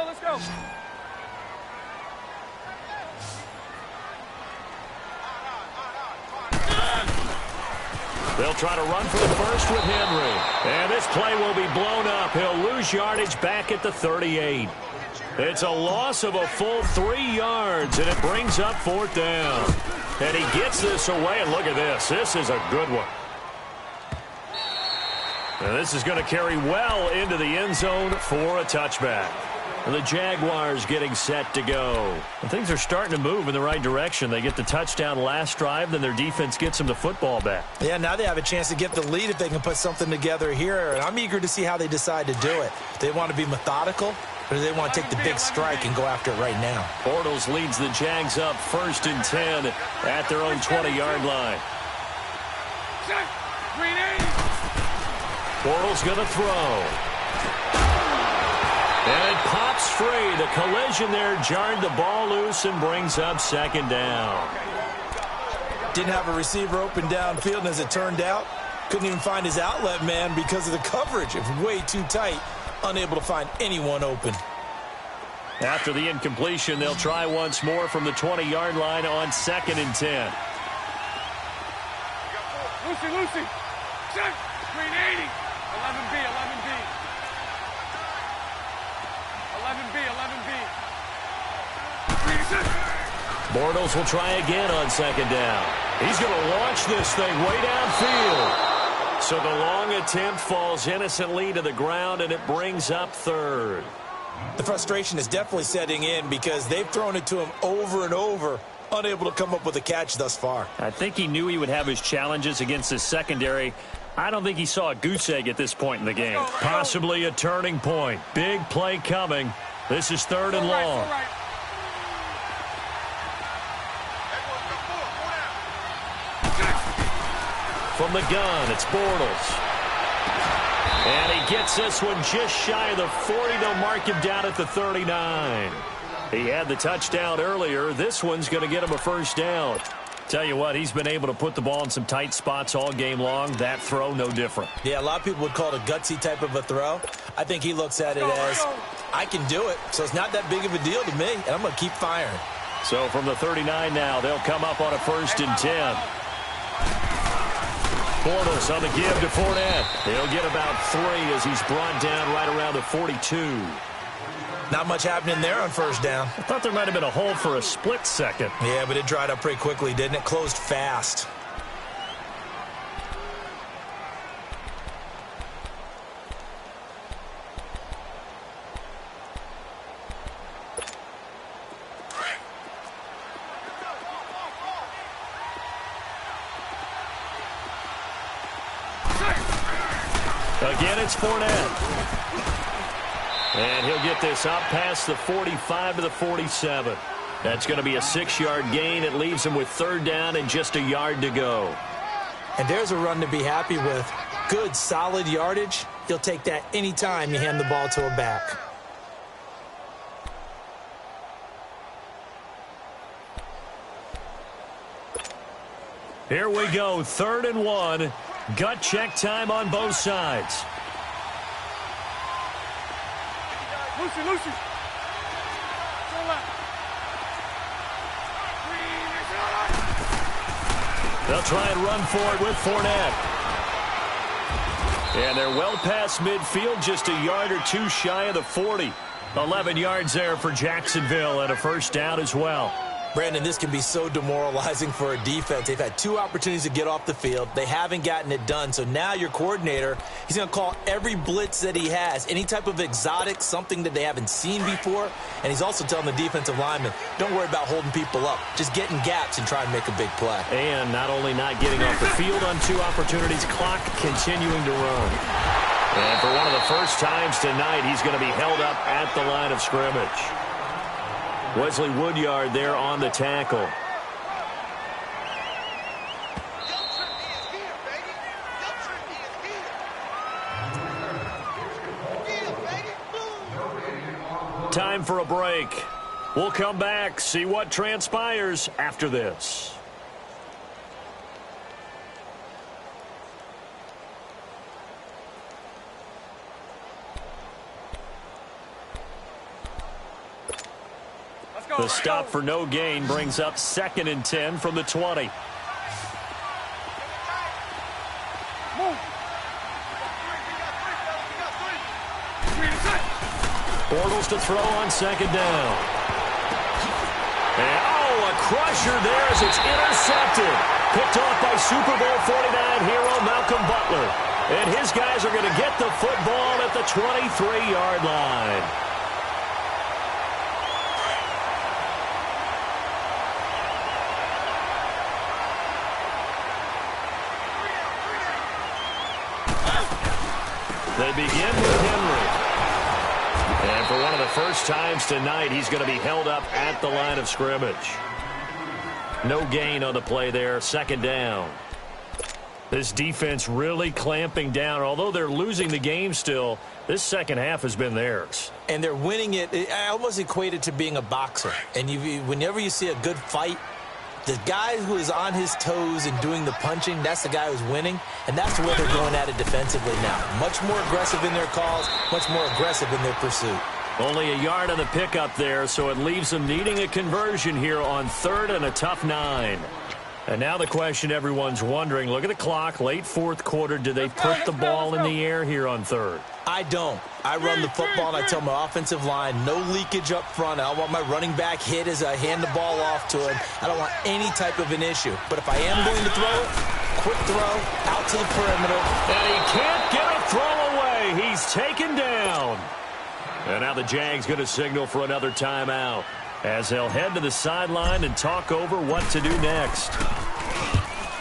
E: Let's go.
C: They'll try to run for the first with Henry. And this play will be blown up. He'll lose yardage back at the 38. It's a loss of a full 3 yards, and it brings up 4th down. And he gets this away, and look at this. This is a good one. And this is going to carry well into the end zone for a touchback. The Jaguars getting set to go. And things are starting to move in the right direction. They get the touchdown last drive, then their defense gets them the football back.
D: Yeah, now they have a chance to get the lead if they can put something together here. And I'm eager to see how they decide to do it. Do they want to be methodical, or do they want to take the big strike and go after it right now?
C: Bortles leads the Jags up 1st and 10 at their own 20-yard line. Bortles going to throw. And it pops free. The collision there jarred the ball loose and brings up 2nd down.
D: Didn't have a receiver open downfield, and as it turned out, couldn't even find his outlet man because of the coverage. It was way too tight, unable to find anyone open.
C: After the incompletion, they'll try once more from the 20-yard line on 2nd and 10.
E: Lucy. Check. Green 80. 11B. 11B.
C: Bortles will try again on 2nd down. He's going to launch this thing way downfield. So the long attempt falls innocently to the ground, and it brings up 3rd.
D: The frustration is definitely setting in because they've thrown it to him over and over, unable to come up with a catch thus far.
C: I think he knew he would have his challenges against his secondary. I don't think he saw a goose egg at this point in the game. Possibly a turning point. Big play coming. This is 3rd and long. From the gun, it's Bortles. And he gets this one just shy of the 40. They'll mark him down at the 39. He had the touchdown earlier. This one's going to get him a 1st down. Tell you what, he's been able to put the ball in some tight spots all game long. That throw, no different.
D: Yeah, a lot of people would call it a gutsy type of a throw. I think he looks at it as, I can do it, so it's not that big of a deal to me, and I'm going to keep firing.
C: So from the 39 now, they'll come up on a 1st and 10. Bortles on the give to Fournette. He'll get about 3 as he's brought down right around the 42.
D: Not much happening there on 1st down.
C: I thought there might have been a hole for a split second.
D: Yeah, but it dried up pretty quickly, didn't it? Closed fast.
C: Again, it's Fournette. And he'll get this up past the 45 to the 47. That's going to be a 6-yard gain. It leaves him with 3rd down and just a yard to go.
D: And there's a run to be happy with. Good, solid yardage. You'll take that anytime you hand the ball to a back.
C: Here we go, 3rd and 1. Gut check time on both sides.
E: Lucy.
C: They'll try and run for it with Fournette. And they're well past midfield, just a yard or 2 shy of the 40. 11 yards there for Jacksonville and a 1st down as well.
D: Brandon, this can be so demoralizing for a defense. They've had 2 opportunities to get off the field. They haven't gotten it done. So now your coordinator, he's going to call every blitz that he has, any type of exotic, something that they haven't seen before. And he's also telling the defensive lineman, don't worry about holding people up. Just get in gaps and try and make a big play.
C: And not only not getting off the field on 2 opportunities, clock continuing to run. And for one of the first times tonight, he's going to be held up at the line of scrimmage. Wesley Woodyard there on the tackle. Time for a break. We'll come back, see what transpires after this. The stop for no gain brings up 2nd and 10 from the 20. Bortles to throw on 2nd down. And, a crusher there as it's intercepted. Picked off by Super Bowl 49 hero Malcolm Butler. And his guys are going to get the football at the 23-yard line. They begin with Henry. And for one of the first times tonight, he's going to be held up at the line of scrimmage. No gain on the play there. Second down. This defense really clamping down. Although they're losing the game still, this second half has been theirs.
D: And they're winning it. I almost equate it to being a boxer. And whenever you see a good fight, the guy who is on his toes and doing the punching, that's the guy who's winning. And that's where they're going at it defensively now. Much more aggressive in their calls, much more aggressive in their pursuit.
C: Only a yard on the pickup there, so it leaves them needing a conversion here on third and a tough 9. And now the question everyone's wondering, look at the clock, late fourth quarter, do they put the ball in the air here on third?
D: I don't. I run the football, and I tell my offensive line, no leakage up front. I want my running back hit as I hand the ball off to him. I don't want any type of an issue. But if I am going to throw it, quick throw, out to the perimeter.
C: And he can't get a throw away. He's taken down. And now the Jags going to signal for another timeout as they'll head to the sideline and talk over what to do next.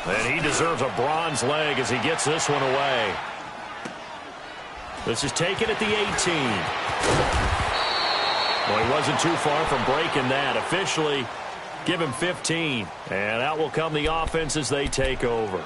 C: And he deserves a bronze leg as he gets this one away. This is taken at the 18. Well, he wasn't too far from breaking that. Officially, give him 15. And out will come the offense as they take over.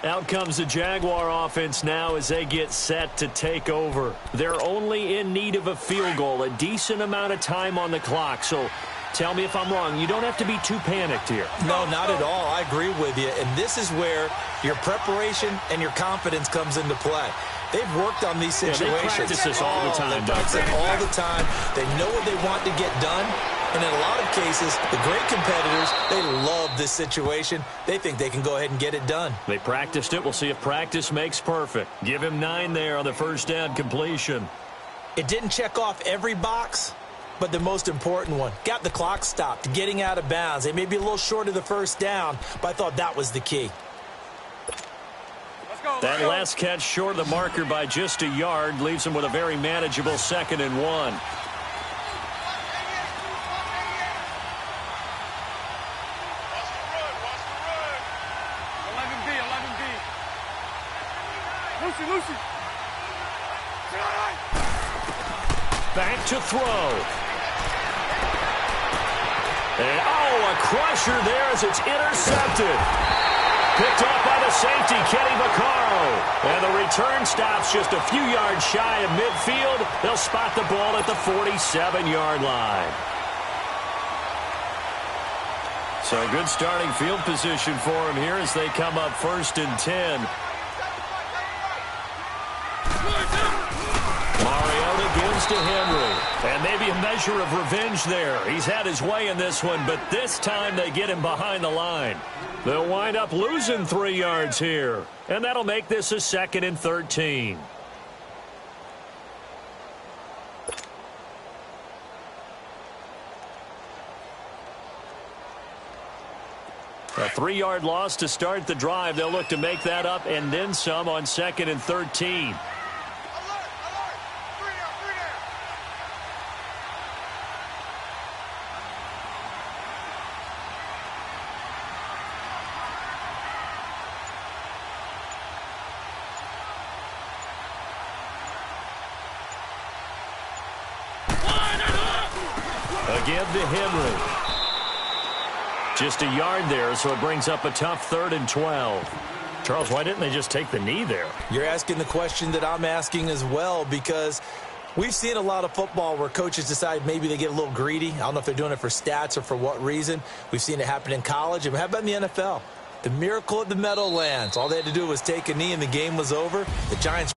C: Out comes the Jaguar offense now as they get set to take over. They're only in need of a field goal, a decent amount of time on the clock. So tell me if I'm wrong. You don't have to be too panicked here.
D: No, not at all. I agree with you. And this is where your preparation and your confidence comes into play. They've worked on these situations.
C: Yeah, they practice this all the time.
D: They practice it all the time. They know what they want to get done. And in a lot of cases, the great competitors, they love this situation. They think they can go ahead and get it done.
C: They practiced it. We'll see if practice makes perfect. Give him 9 there on the first down completion.
D: It didn't check off every box, but the most important one. Got the clock stopped, getting out of bounds. They may be a little short of the first down, but I thought that was the key.
C: That last catch short of the marker by just a yard leaves him with a very manageable 2nd and 1.
E: Lucy.
C: Back to throw. And, a crusher there as it's intercepted. Picked off by the safety, Kenny Vaccaro. And the return stops just a few yards shy of midfield. They'll spot the ball at the 47-yard line. So good starting field position for him here as they come up 1st and 10. Mariota gives to Henry. And maybe a measure of revenge there. He's had his way in this one, but this time they get him behind the line. They'll wind up losing 3 yards here. And that'll make this a 2nd and 13. A 3-yard loss to start the drive. They'll look to make that up and then some on 2nd and 13. Again to Henry. Just a yard there, so it brings up a tough 3rd and 12. Charles, why didn't they just take the knee there?
D: You're asking the question that I'm asking as well, because we've seen a lot of football where coaches decide maybe they get a little greedy. I don't know if they're doing it for stats or for what reason. We've seen it happen in college. And how about in the NFL? The miracle of the Meadowlands. All they had to do was take a knee and the game was over. The Giants